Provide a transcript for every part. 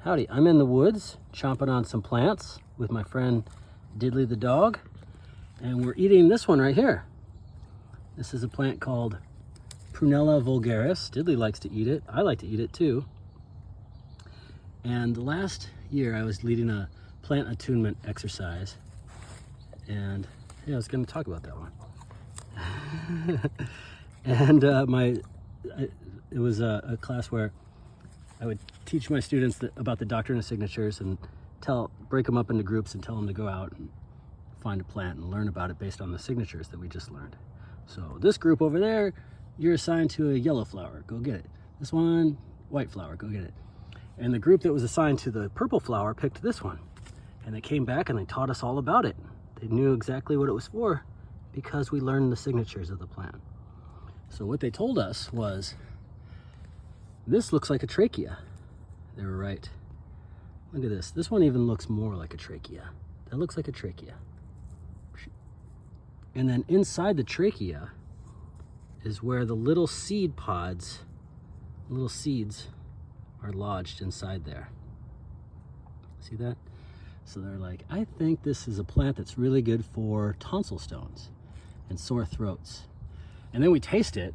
Howdy, I'm in the woods chomping on some plants with my friend Diddley the dog, and we're eating this one right here. This is a plant called Prunella Vulgaris. Diddley likes to eat it. I like to eat it too. And last year I was leading a plant attunement exercise, and yeah, I was going to talk about that one. And it was a class where I would teach my students about the doctrine of signatures and break them up into groups and tell them to go out and find a plant and learn about it based on the signatures that we just learned. So this group over there, you're assigned to a yellow flower, go get it. This one, white flower, go get it. And the group that was assigned to the purple flower picked this one. And they came back and they taught us all about it. They knew exactly what it was for because we learned the signatures of the plant. So what they told us was, this looks like a trachea. They were right. Look at this. This one even looks more like a trachea. That looks like a trachea. And then inside the trachea is where the little seed pods, little seeds are lodged inside there. See that? So they're like, I think this is a plant that's really good for tonsil stones and sore throats. And then we taste it,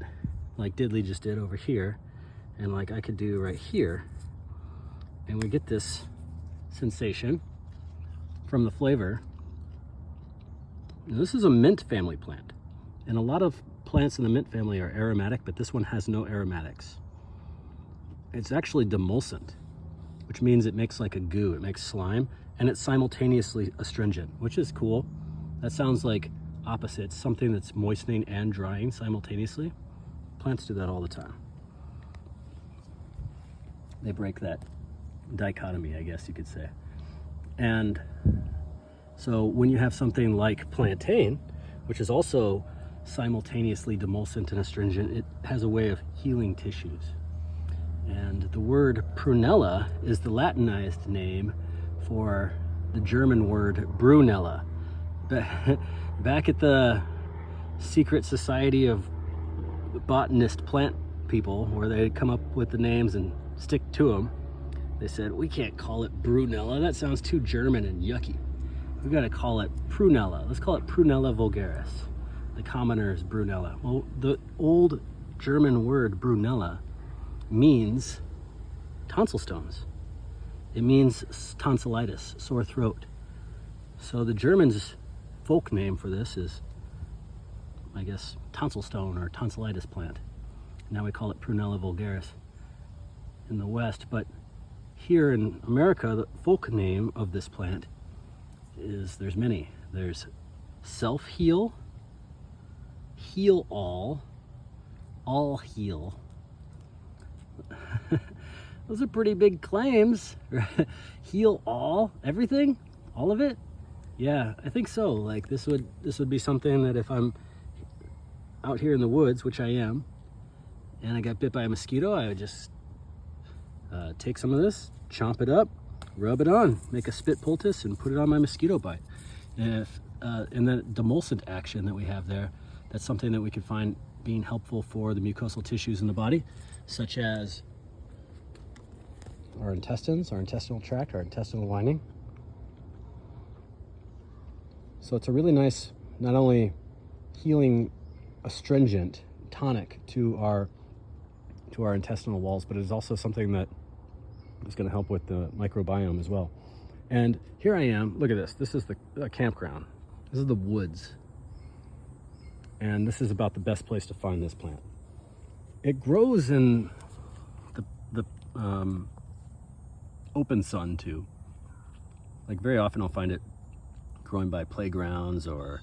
like Diddley just did over here, and like I could do right here, and we get this sensation from the flavor. Now, this is a mint family plant, and a lot of plants in the mint family are aromatic, but this one has no aromatics. It's actually demulcent, which means it makes like a goo, it makes slime, and it's simultaneously astringent, which is cool. That sounds like opposites, something that's moistening and drying simultaneously. Plants do that all the time. They break that dichotomy, I guess you could say. And so when you have something like plantain, which is also simultaneously demulcent and astringent, it has a way of healing tissues. And the word prunella is the Latinized name for the German word Brunella. Back at the secret society of botanist plant people, where they'd come up with the names and stick to them, they said, we can't call it Brunella, that sounds too German and yucky. We've got to call it Prunella. Let's call it Prunella Vulgaris. The commoner is Brunella. Well, the old German word Brunella means tonsil stones. It means tonsillitis, sore throat. So the Germans' folk name for this is, I guess, tonsil stone or tonsillitis plant. Now we call it Prunella vulgaris in the West, but here in America, the folk name of this plant is, there's many. There's self-heal, heal all heal. Those are pretty big claims. Heal all, everything, all of it. Yeah, I think so. Like this would be something that if I'm out here in the woods, which I am, and I got bit by a mosquito, I would just take some of this, chomp it up, rub it on, make a spit poultice, and put it on my mosquito bite. And that demulcent action that we have there, that's something that we could find being helpful for the mucosal tissues in the body, such as our intestines, our intestinal tract, our intestinal lining. So it's a really nice, not only healing astringent tonic to our intestinal walls, but it is also something that is going to help with the microbiome as well. And here I am, look at this. This is the campground. This is the woods. And this is about the best place to find this plant. It grows in the open sun too. Like very often I'll find it growing by playgrounds or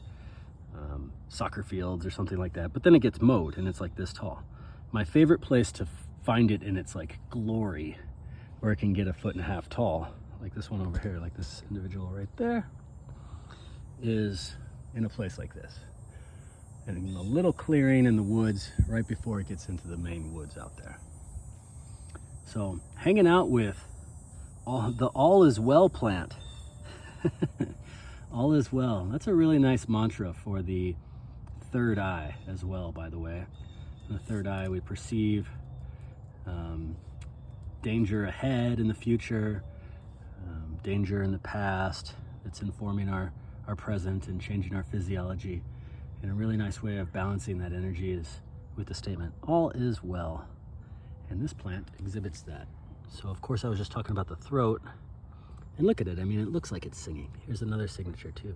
soccer fields or something like that. But then it gets mowed and it's like this tall. My favorite place to find it in its like glory, where it can get 1.5 feet tall, like this one over here, like this individual right there, is in a place like this. And in a little clearing in the woods right before it gets into the main woods out there. So hanging out with the all is well plant. All is well. That's a really nice mantra for the third eye as well, by the way. In the third eye, we perceive danger ahead in the future. danger in the past that's informing our present and changing our physiology. And a really nice way of balancing that energy is with the statement, all is well. And this plant exhibits that. So of course I was just talking about the throat, and look at it, I mean, it looks like it's singing. Here's another signature too.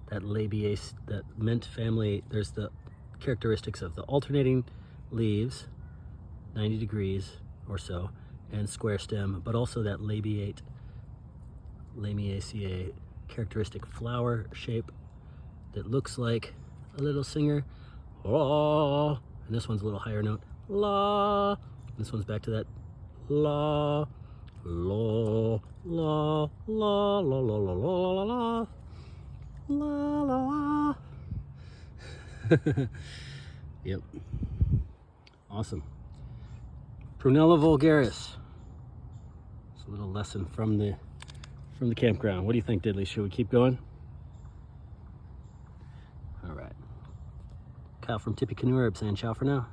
That labiaceae, that mint family, there's the characteristics of the alternating leaves, 90 degrees or so, and square stem, but also that lamiaceae characteristic flower shape that looks like a little singer. Oh, and this one's a little higher note, la. This one's back to that la, la, la, la, la, la, la, la, la, la, la. Yep. Awesome. Prunella vulgaris. It's a little lesson from the campground. What do you think, Diddley? Should we keep going? All right. Kyle from Tippy Canoe Herb saying ciao for now.